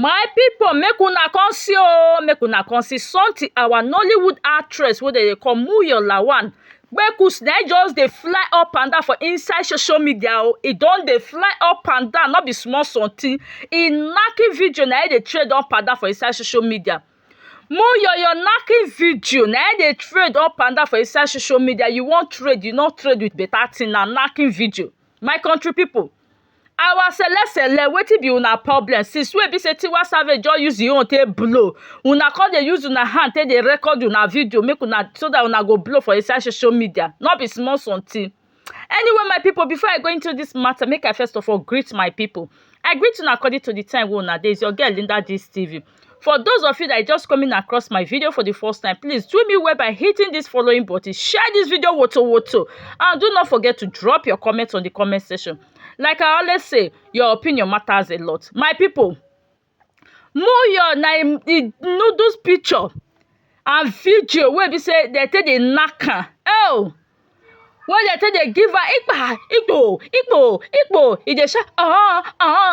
My people, make una come see make una come see something. Our Nollywood actress, what they call Moyo Lawal, kpekus na just dey fly up and down for inside social media. It don't dey fly up and down, not be small something. In knacking video, na they trade up and down for inside social media. Moyo, your knacking video, na they trade up and down for inside social media. You want trade, you not trade with better thing. Na knacking video. My country people. Our sele wetin be una problem since wey be say Tiwa Savage just use your own take blow, una come dey use una hand take dey record una video make una so that una go blow for inside social media, not be small something. Anyway, my people, before I go into this matter, make I first of all greet my people. I greet una according to the time wey una dey. Is your girl Linda Gist TV. For those of you that are just coming across my video for the first time, please do me well by hitting this following button, share this video woto, and do not forget to drop your comments on the comment section. Like I always say, your opinion matters a lot. My people, Moyo na noodles picture and video wey be say they take dey knack am. Oh, when they take dey give her ikpo, e dey shout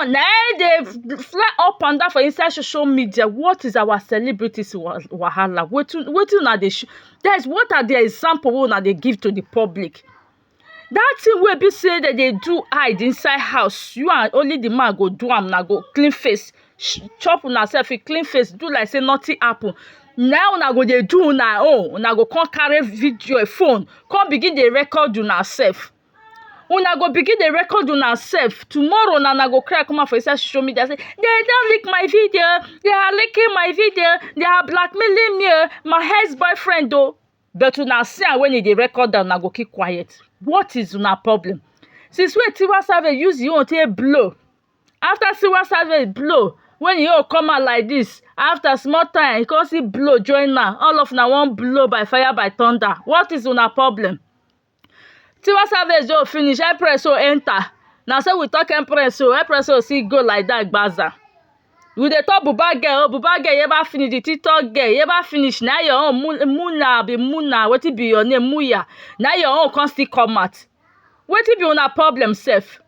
na dey fly up and down for inside social media. What is our celebrities wahala? Wetin una dey show? That is, what are the example wey una dey give to the public? That thing wey be say that they do hide inside house, you and only the man go do am, na go clean face, chop una sef, clean face, do like say nothing happen. Now una go dey do una own, una go come carry video phone, come begin dey record una sef. Una go begin dey record una sef. Tomorrow una go cry come out for inside social media say, they don't leak my video, they are leaking my video, they are blackmailing me, my ex-boyfriend though. But una see am when dey record am, una go keep quiet. What is una problem? Since when Tiwa Savage use your own take blow, after Tiwa Savage blow, when you come out like this, after small time, you come see blow join now. All of una one blow by fire by thunder. What is una problem? Tiwa Savage don't finish, Empress so enter. Now say we talk Empress so see go like that gbaza. We dey talk Buba girl, Buba girl, you ever finish the TikTok girl, you ever finish, now your own Muna, what it be your name, Muya, now your own can still come out. What it be una problem sef?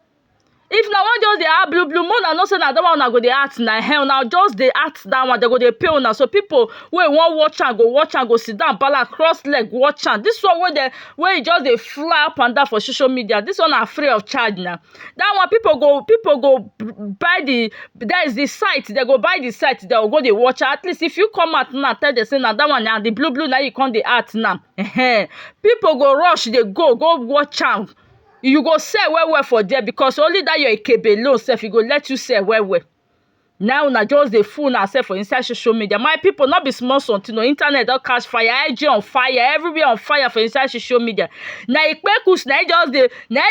If na one just dey act blue, Muna no say na that one una go dey act na hell, now just dey act that one, they go dey pay una. So people wey wan watch am go sit down, bala cross leg, watch am. This one where e just dey fly up and down for social media, this one na free of charge now. That one people go buy there is the site, they go buy the site, they go dey watch am. At least if you come out now tell them say na that one na the blue now you come dey act now. People go rush, they go watch am. You go sell well for there because only that your ikebe loan self, you go let you sell well. Now una just dey fool na self for inside social media. My people, not be small something. No, internet don't catch fire, IG on fire, everywhere on fire for inside social media. Now kpekus na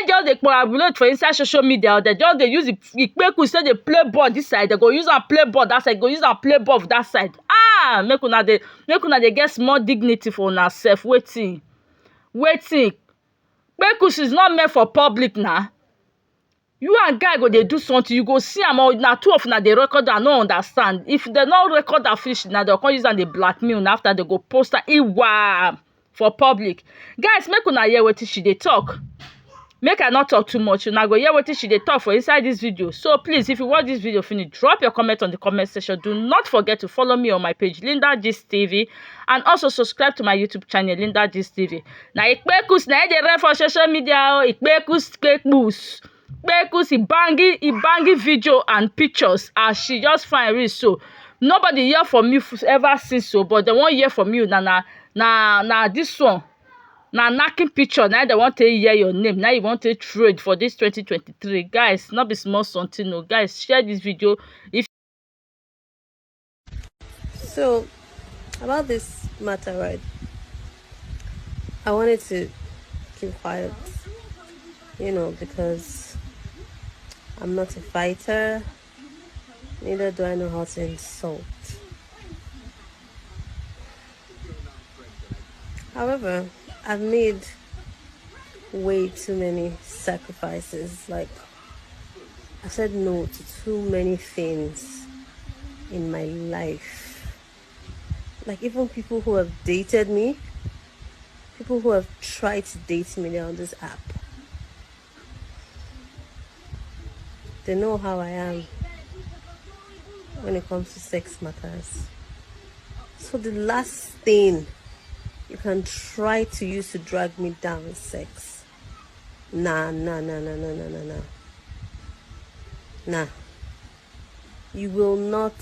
just dey collaborate for inside social media. They just dey use kpekus say they play ball this side, they go use am play ball that side, go use am play ball that side. Make una dey get small dignity for una self. Waiting. Kpekus is not meant for public now. You and guy go dey do something, you go see am, or na two of una dey record and no understand. If they no record and finish, now they'll come use am dey blackmail una after they go post am for public. Guys, make una hear wetin she dey talk. Make I not talk too much. Una go hear wetin she dey talk for inside this video. So please, if you watch this video finish, drop your comment on the comment section. Do not forget to follow me on my page, Linda Gist TV, and also subscribe to my YouTube channel, Linda Gist TV. Now, kpekus na dey run for social media. Kpekus, he bangy video and pictures as she just find real. So nobody hear from you ever since so, but they won't hear from you na this one. Now knocking picture, now they want to hear your name. Now you want to trade for this 2023. Guys, not be small something. No, guys, share this video. So about this matter, right? I wanted to keep quiet, because I'm not a fighter. Neither do I know how to insult. However, I've made way too many sacrifices. Like, I said no to too many things in my life. Like, even people who have dated me, people who have tried to date me, they're on this app. They know how I am. when it comes to sex matters. So the last thing you can try to use to drag me down is sex. Nah. Nah. You will not